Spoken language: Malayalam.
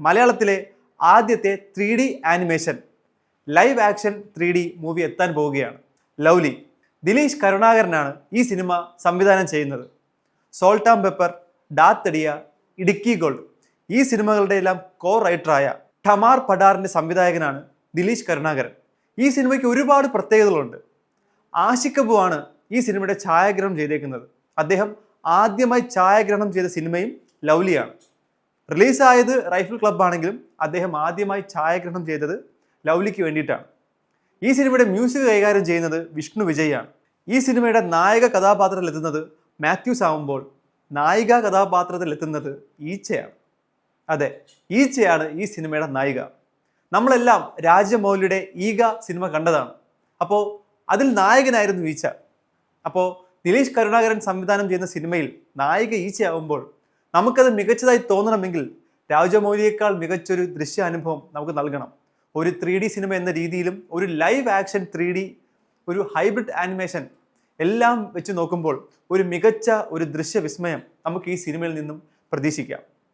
മലയാളത്തിലെ ആദ്യത്തെ 3D animation live action 3D movie എത്താൻ പോവുകയാണ്. ലവ്ലി. ദിലീഷ് കരുണാകരനാണ് ഈ സിനിമ സംവിധാനം ചെയ്യുന്നത്. Salt and pepper, Da Thadiya, Idukki gold ഈ സിനിമകളുടെ എല്ലാം കോ റൈറ്ററായ ഠമാർ പടാറിന്റെ സംവിധായകനാണ് ദിലീഷ് കരുണാകരൻ. ഈ സിനിമയ്ക്ക് ഒരുപാട് പ്രത്യേകതകളുണ്ട്. ആഷിഖ് കപൂർ ആണ് ഈ സിനിമയുടെ ഛായാഗ്രഹണം ചെയ്തേക്കുന്നത്. അദ്ദേഹം ആദ്യമായി ഛായാഗ്രഹണം ചെയ്ത സിനിമയും ലവ്ലിയാണ്. റിലീസായത് റൈഫിൾ ക്ലബ് ആണെങ്കിലും അദ്ദേഹം ആദ്യമായി ഛായാഗ്രഹണം ചെയ്തത് ലവ്ലിക്ക് വേണ്ടിയിട്ടാണ്. ഈ സിനിമയുടെ മ്യൂസിക് കൈകാര്യം ചെയ്യുന്നത് വിഷ്ണു വിജയാണ്. ഈ സിനിമയുടെ നായക കഥാപാത്രത്തിലെത്തുന്നത് മാത്യൂസ് ആവുമ്പോൾ നായിക കഥാപാത്രത്തിലെത്തുന്നത് ഈച്ചയാണ്. അതെ, ഈച്ചയാണ് ഈ സിനിമയുടെ നായിക. നമ്മളെല്ലാം രാജമൗലിയുടെ ഈഗ സിനിമ കണ്ടതാണ്. അപ്പോൾ അതിൽ നായകനായിരുന്നു ഈച്ച. അപ്പോൾ ദിലീഷ് കരുണാകരൻ സംവിധാനം ചെയ്യുന്ന സിനിമയിൽ നായിക ഈച്ചയാവുമ്പോൾ നമുക്കത് മികച്ചതായി തോന്നണമെങ്കിൽ രാജമൗലിയേക്കാൾ മികച്ചൊരു ദൃശ്യാനുഭവം നമുക്ക് നൽകണം. ഒരു 3D സിനിമ എന്ന രീതിയിലും ഒരു ലൈവ് ആക്ഷൻ 3D, ഒരു ഹൈബ്രിഡ് ആനിമേഷൻ എല്ലാം വെച്ച് നോക്കുമ്പോൾ ഒരു മികച്ച ഒരു ദൃശ്യവിസ്മയം നമുക്ക് ഈ സിനിമയിൽ നിന്നും പ്രതീക്ഷിക്കാം.